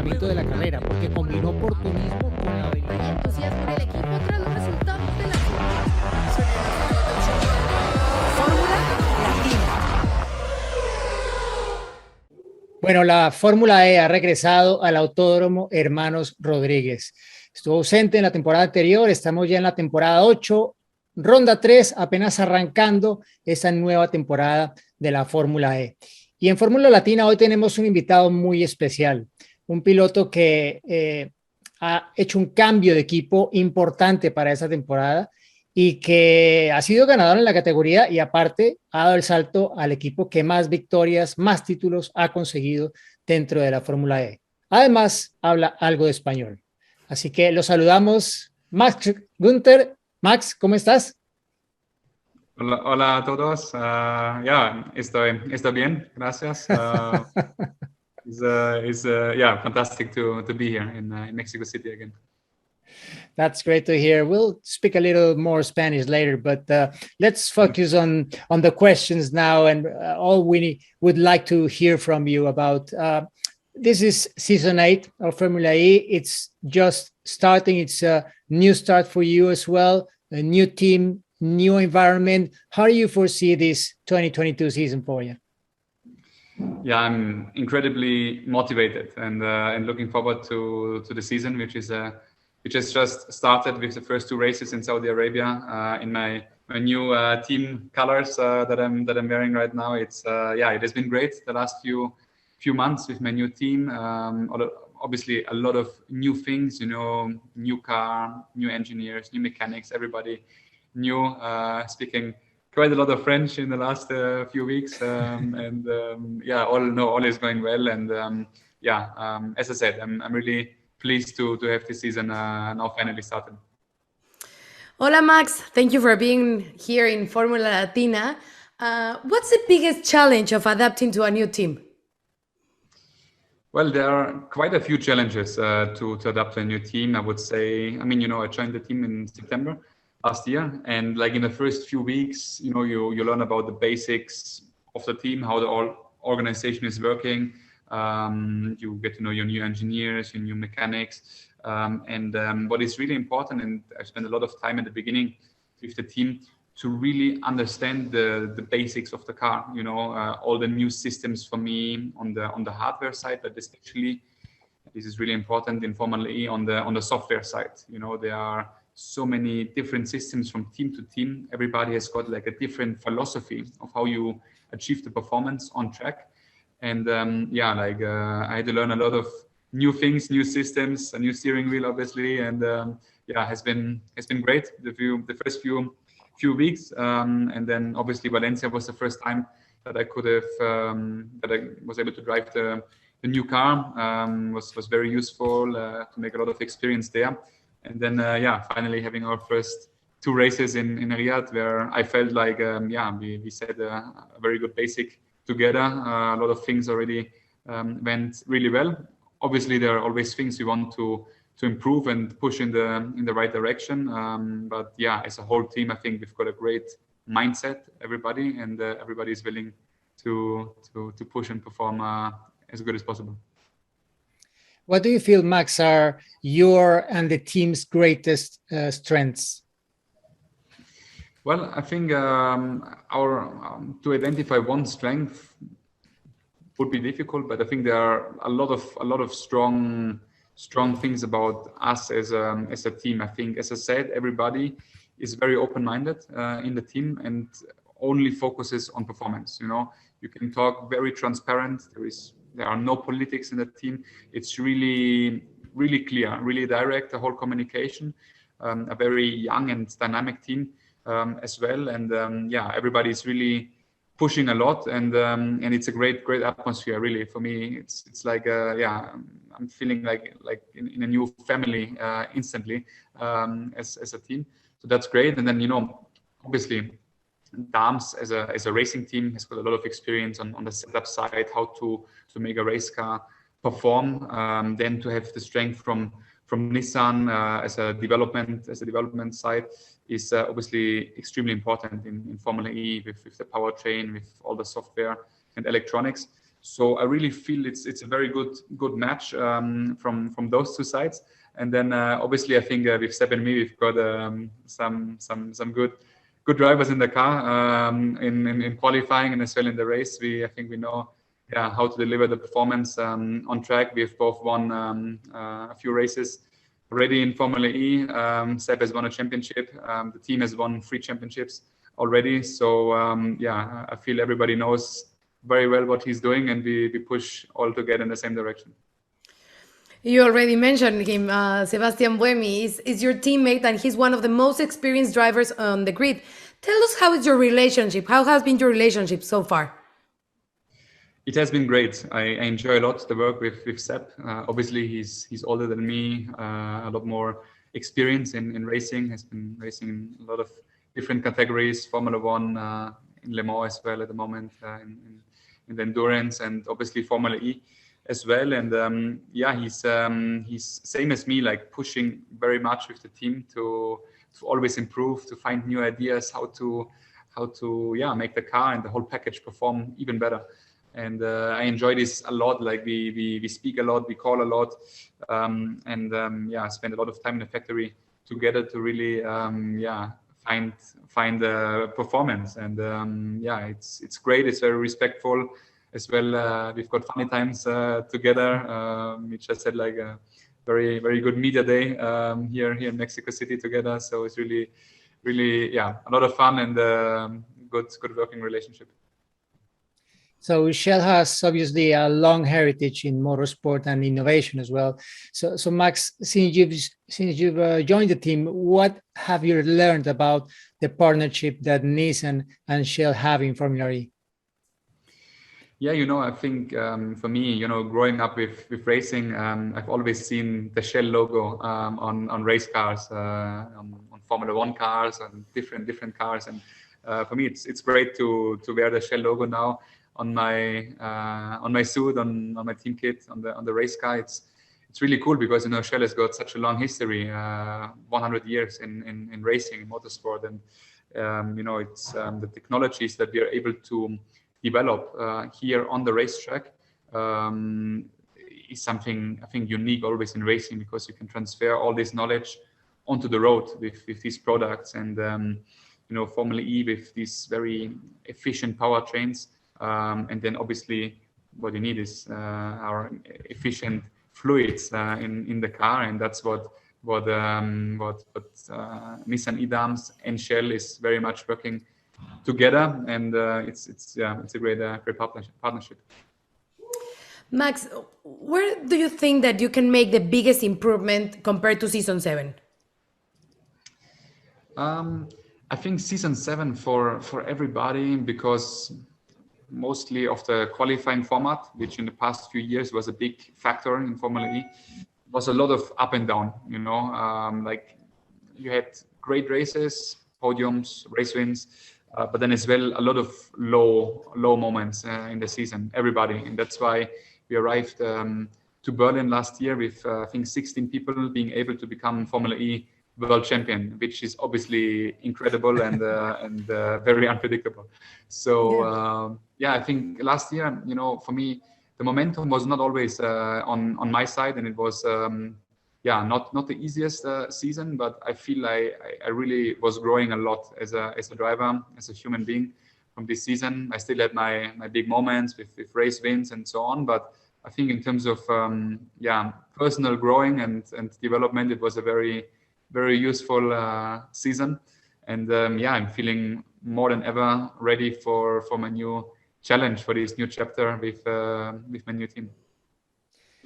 funcionamiento de la carrera, porque combinó oportunismo con la habilidad. Hay entusiasmo en el equipo tras los resultados de la Fórmula Latina. Bueno, la Fórmula E ha regresado al Autódromo Hermanos Rodríguez. Estuvo ausente en la temporada anterior, estamos ya en la temporada 8, ronda 3, apenas arrancando esta nueva temporada de la Fórmula E. Y en Fórmula Latina hoy tenemos un invitado muy especial, un piloto que ha hecho un cambio de equipo importante para esa temporada y que ha sido ganador en la categoría y aparte ha dado el salto al equipo que más victorias, más títulos ha conseguido dentro de la Fórmula E. Además, habla algo de español. Así que los saludamos. Max Günther. Max, ¿cómo estás? Hola, hola a todos. Ya, estoy bien, gracias. Yeah, fantastic to be here in Mexico City again. That's great to hear. We'll speak a little more Spanish later, but let's focus on the questions now, and all we would like to hear from you about. This is season 8 of Formula E. It's just starting. It's a new start for you as well, a new team, new environment. How do you foresee this 2022 season for you? Yeah, I'm incredibly motivated and looking forward to the season, which has just started with the first 2 races in Saudi Arabia in my new team colors that I'm wearing right now. It has been great the last few months with my new team. Obviously a lot of new things, new car, new engineers, new mechanics, everybody new, speaking quite a lot of French in the last few weeks, all is going well. And as I said, I'm really pleased to have this season now finally started. Hola, Max. Thank you for being here in Fórmula Latina. What's the biggest challenge of adapting to a new team? Well, there are quite a few challenges to adapt to a new team, I would say. I mean, I joined the team in September last year, and like in the first few weeks, you learn about the basics of the team, how the organization is working. You get to know your new engineers, your new mechanics, and what is really important, and I spent a lot of time at the beginning with the team to really understand the basics of the car. All the new systems for me on the hardware side, but especially this is really important in Formula E on the software side. There are so many different systems from team to team. Everybody has got like a different philosophy of how you achieve the performance on track. And I had to learn a lot of new things, new systems, a new steering wheel, obviously, and has been great. The first few weeks, and then obviously Valencia was the first time that I could have that I was able to drive the new car. Was very useful to make a lot of experience there. And then finally having our first 2 races in Riyadh, where I felt like we set a very good basic together. A lot of things already went really well. Obviously, there are always things you want to improve and push in the right direction. But as a whole team, I think we've got a great mindset, everybody, and everybody is willing to push and perform as good as possible. What do you feel, Max, are your and the team's greatest strengths? Well, I think our to identify one strength would be difficult, but I think there are a lot of strong things about us as a team. I think, as I said, everybody is very open-minded in the team and only focuses on performance. You can talk very transparent. There are no politics in the team. It's really, really clear, really direct, the whole communication. A very young and dynamic team as well. And everybody is really pushing a lot, and it's a great atmosphere. Really, for me, it's like I'm feeling like in a new family instantly as a team. So that's great. And then obviously, e.dams as a racing team has got a lot of experience on the setup side, how to make a race car perform. Then to have the strength from Nissan as a development side is obviously extremely important in Formula E with the powertrain, with all the software and electronics. So I really feel it's a very good match from those two sides. And then obviously I think with Seb and me, we've got some good drivers in the car in qualifying and as well in the race. I think we know how to deliver the performance on track. We've both won a few races already in Fórmula E. Seb has won a championship. The team has won 3 championships already. So I feel everybody knows very well what he's doing, and we push all together in the same direction. You already mentioned him. Sébastien Buemi is your teammate, and he's one of the most experienced drivers on the grid. Tell us, how is your relationship? How has been your relationship so far? It has been great. I enjoy a lot the work with Seb. Obviously, he's older than me, a lot more experience in racing. Has been racing in a lot of different categories, Formula One, in Le Mans as well at the moment, in the endurance, and obviously Formula E as well. And he's same as me, like pushing very much with the team to always improve, to find new ideas, how to make the car and the whole package perform even better. And I enjoy this a lot. Like we speak a lot, we call a lot, spend a lot of time in the factory together to really find the performance. And it's great. It's very respectful as well. We've got funny times together. We just had like a very, very good media day here in Mexico City together. So it's really a lot of fun and good working relationship. So Shell has obviously a long heritage in motorsport and innovation as well. So Max, since you've joined the team, what have you learned about the partnership that Nissan and Shell have in Formula E? Yeah, I think for me, growing up with racing, I've always seen the Shell logo on race cars, on Formula One cars, and different cars. And for me, it's great to wear the Shell logo now on my suit, on my team kit, on the race car. It's really cool because Shell has got such a long history, 100 years in racing, in motorsport, and it's the technologies that we are able to develop here on the racetrack is something I think unique always in racing, because you can transfer all this knowledge onto the road with these products. And Formula E with these very efficient powertrains. And then obviously what you need is our efficient fluids in the car, and that's what Nissan e.dams and Shell is very much working together, and it's a great partnership. Max, where do you think that you can make the biggest improvement compared to season 7? I think season 7 for everybody, because mostly of the qualifying format, which in the past few years was a big factor in Formula E, was a lot of up and down. Like you had great races, podiums, race wins, but then as well a lot of low moments in the season, everybody. And that's why we arrived to Berlin last year with I think 16 people being able to become Formula E world champion, which is obviously incredible and very unpredictable. So I think last year, for me, the momentum was not always on my side, and it was not the easiest season, but I feel I really was growing a lot as a driver, as a human being from this season. I still had my big moments with race wins and so on, but I think in terms of personal growing and development, it was a very, very useful season. And I'm feeling more than ever ready for my new challenge, for this new chapter with my new team.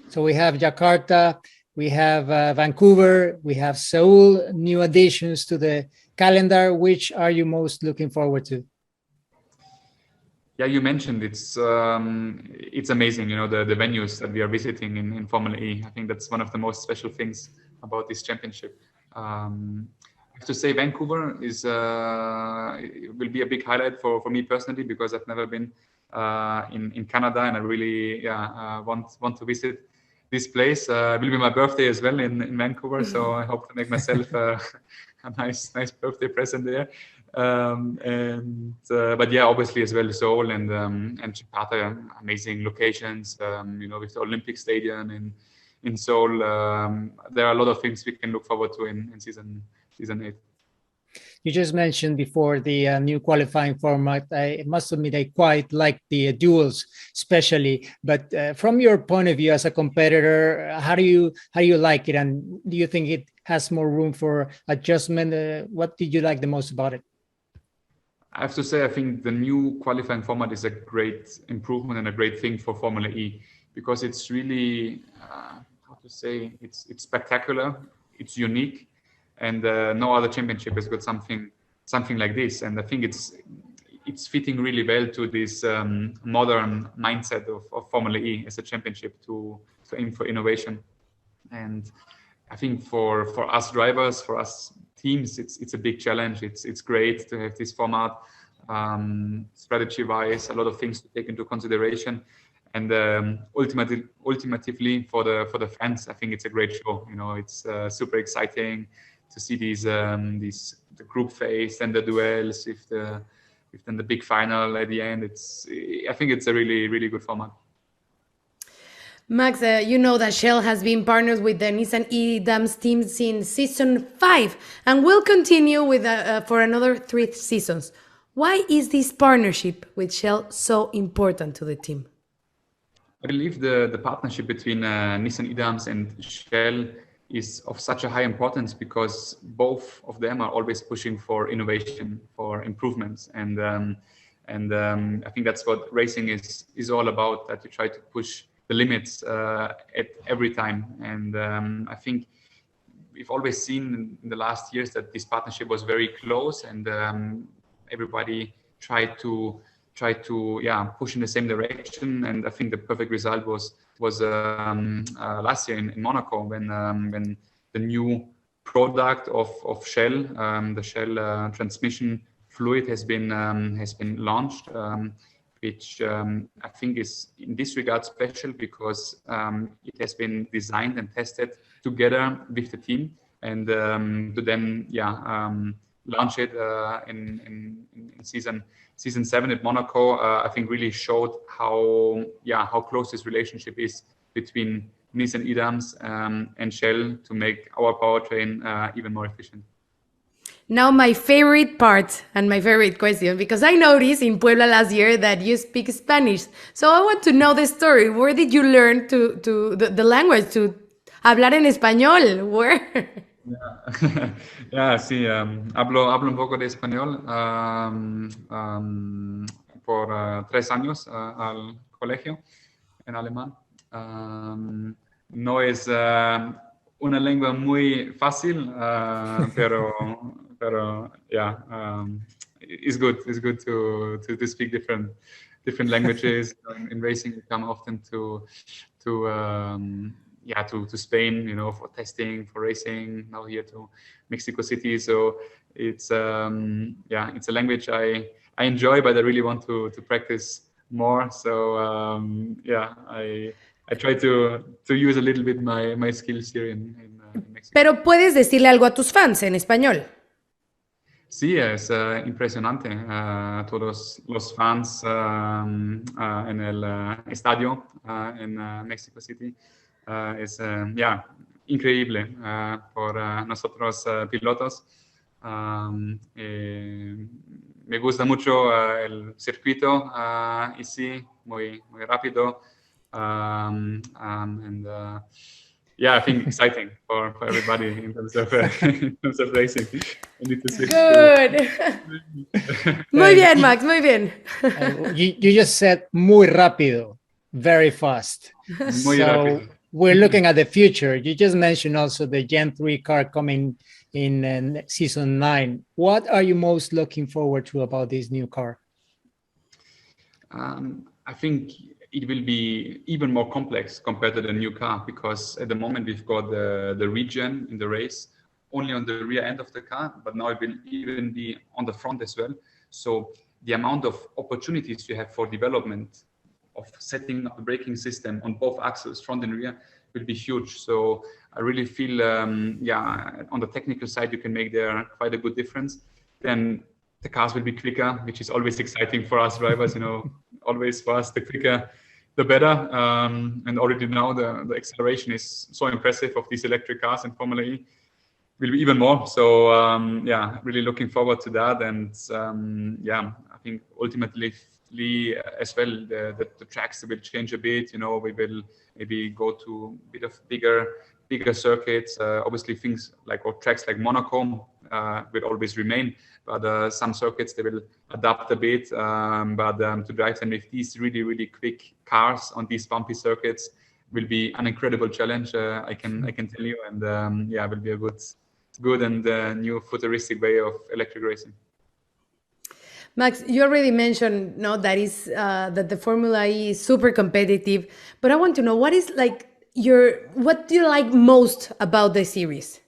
So we have Jakarta, we have Vancouver, we have Seoul, new additions to the calendar. Which are you most looking forward to? Yeah, you mentioned it's amazing, the venues that we are visiting in Formula E. I think that's one of the most special things about this championship. I have to say Vancouver will be a big highlight for me personally, because I've never been in Canada, and I really want to visit this place. It will be my birthday as well in Vancouver, so I hope to make myself a nice birthday present there. But yeah, obviously as well Seoul and Jakarta, amazing locations. With the Olympic Stadium in Seoul, there are a lot of things we can look forward to in season 8. You just mentioned before the new qualifying format. I must admit I quite like the duels, especially. But from your point of view as a competitor, how do you like it, and do you think it has more room for adjustment? What did you like the most about it? I have to say, I think the new qualifying format is a great improvement and a great thing for Formula E, because it's really, it's spectacular, it's unique, and no other championship has got something like this. And I think it's fitting really well to this modern mindset of Formula E as a championship to aim for innovation. And I think for us drivers, for us teams, it's a big challenge. It's great to have this format. Strategy-wise, a lot of things to take into consideration, and ultimately for the fans, I think it's a great show. It's super exciting to see the group phase and the duels with then the big final at the end. I think it's a really, really good format. Max, you know that Shell has been partnered with the Nissan e.dams team since season 5 and will continue with for another 3 seasons. Why is this partnership with Shell so important to the team? I believe the partnership between Nissan e.dams and Shell is of such a high importance because both of them are always pushing for innovation, for improvements, and I think that's what racing is all about. That you try to push the limits at every time, and I think we've always seen in the last years that this partnership was very close, and everybody tried to push in the same direction. And I think the perfect result was last year in Monaco when the new product of Shell, the Shell transmission fluid has been launched. Which I think is in this regard special because it has been designed and tested together with the team, and to then launch it in season 7 at Monaco. I think really showed how close this relationship is between Nissan e.dams and Shell to make our powertrain even more efficient. Now, my favorite part and my favorite question, because I noticed in Puebla last year that you speak Spanish. So I want to know the story. Where did you learn the language, to hablar en español? Where? Sí, hablo un poco de español por 3 años al colegio en alemán. No es una lengua muy fácil, pero it's good to speak different languages. In racing, we come often to Spain, for testing, for racing. Now here to Mexico City. So it's it's a language I enjoy, but I really want to practice more. So I try to use a little bit my skills here in Mexico. Pero puedes decirle algo a tus fans en español. Sí, es impresionante. Todos los fans en el estadio en Mexico City es increíble por nosotros pilotos. Me gusta mucho el circuito y sí, muy rápido. I think exciting for everybody in terms of racing. Good. Muy bien, Max, muy bien. You just said muy rápido, very fast. Muy rápido. We're looking at the future. You just mentioned also the Gen 3 car coming in season 9. What are you most looking forward to about this new car? I think it will be even more complex compared to the new car, because at the moment we've got the regen in the race only on the rear end of the car, but now it will even be on the front as well. So the amount of opportunities you have for development of setting up the braking system on both axles, front and rear, will be huge. So I really feel, on the technical side, you can make there quite a good difference. Then the cars will be quicker, which is always exciting for us drivers. Always for us, the quicker, the better. And already now the acceleration is so impressive of these electric cars in Formula E. Will be even more. So really looking forward to that. And I think ultimately as well, the tracks will change a bit. We will maybe go to a bit of bigger circuits. Obviously, things like or tracks like Monaco will always remain, but some circuits they will adapt a bit. But to drive them with these really, really quick cars on these bumpy circuits will be an incredible challenge. I can tell you, and will be a good and new futuristic way of electric racing. Max, you already mentioned that the Formula E is super competitive, but I want to know what do you like most about the series?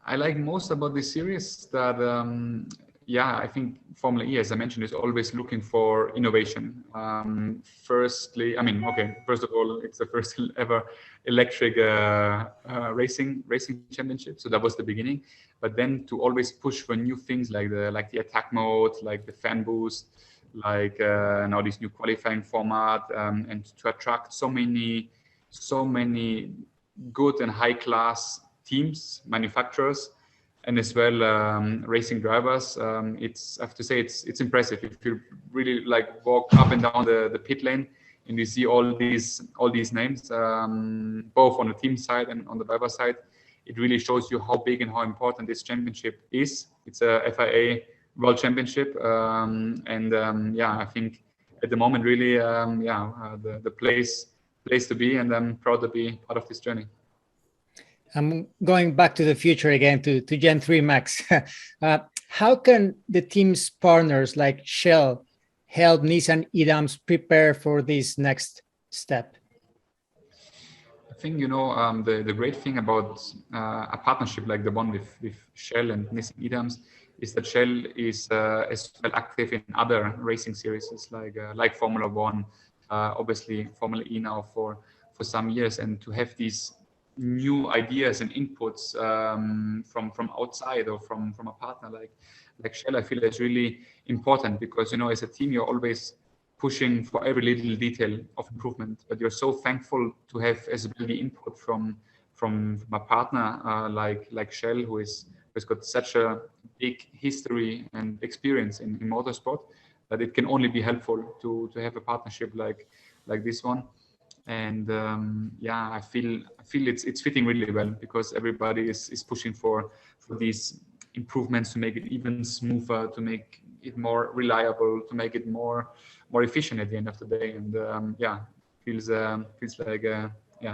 I like most about this series that I think Formula E, as I mentioned, is always looking for innovation. First of all, it's the first ever electric racing championship. So that was the beginning. But then to always push for new things like the attack mode, like the fan boost, like now this new qualifying format, and to attract so many good and high class teams, manufacturers, and as well racing drivers. I have to say it's impressive. If you really walk up and down the pit lane and you see all these names, both on the team side and on the driver side, it really shows you how big and how important this championship is. It's a FIA World Championship, I think at the moment really the place to be, and I'm proud to be part of this journey. I'm going back to the future again to Gen 3, Max. How can the team's partners like Shell help Nissan e.dams prepare for this next step? I think, the great thing about a partnership like the one with Shell and Nissan e.dams is that Shell is as well active in other racing series like Formula One, obviously Formula E now for some years, and to have these new ideas and inputs from outside or from a partner like Shell, I feel is really important, because as a team you're always pushing for every little detail of improvement, but you're so thankful to have as well the input from a partner like Shell, who has got such a big history and experience in motorsport, that it can only be helpful to have a partnership like this one. And I feel it's fitting really well, because everybody is pushing for these improvements to make it even smoother, to make it more reliable, to make it more efficient at the end of the day. And feels like a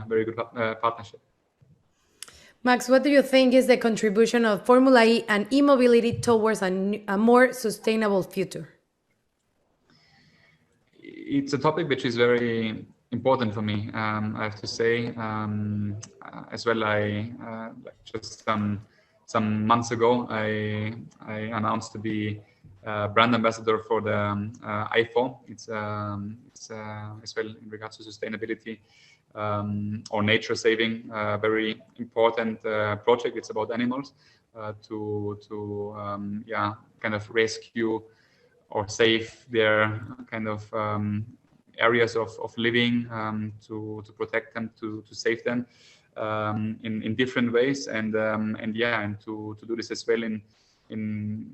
very good partnership. Max, what do you think is the contribution of Formula E and e-mobility towards a more sustainable future? It's a topic which is very important for me, I have to say. As well, just some months ago, I announced to be brand ambassador for the iPhone. It's as well in regards to sustainability or nature saving, very important project. It's about animals to kind of rescue or save their kind of areas of living, to protect them, to save them in different ways, and to do this as well in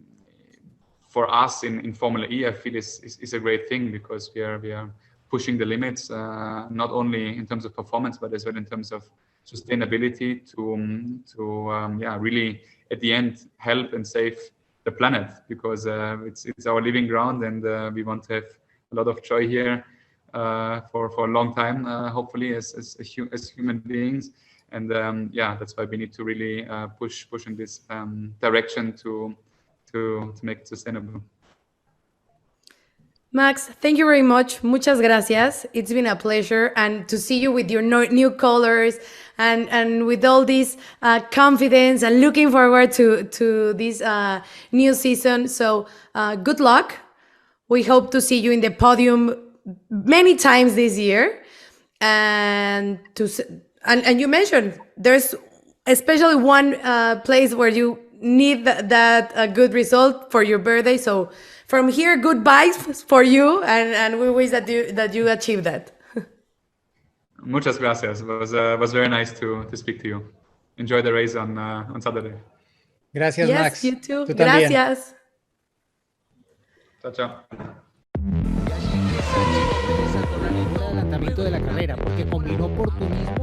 for us in Formula E. I feel is a great thing, because we are pushing the limits, not only in terms of performance, but as well in terms of sustainability to really at the end help and save the planet, because it's our living ground, and we want to have a lot of joy here for a long time, hopefully as human beings. And that's why we need to really push in this direction to make it sustainable. Max, thank you very much. Muchas gracias. It's been a pleasure, and to see you with your new colors and with all this confidence, and looking forward to this new season. So good luck. We hope to see you in the podium many times this year. And you mentioned there's especially one place where you need that good result for your birthday. So from here, good vibes for you, and we wish that you achieve that. Muchas gracias. It was very nice to speak to you. Enjoy the race on Saturday. Gracias, Yes, Max. you too. Tú también. Gracias. Chao, chao. El adelantamiento de la carrera, porque combinó oportunismo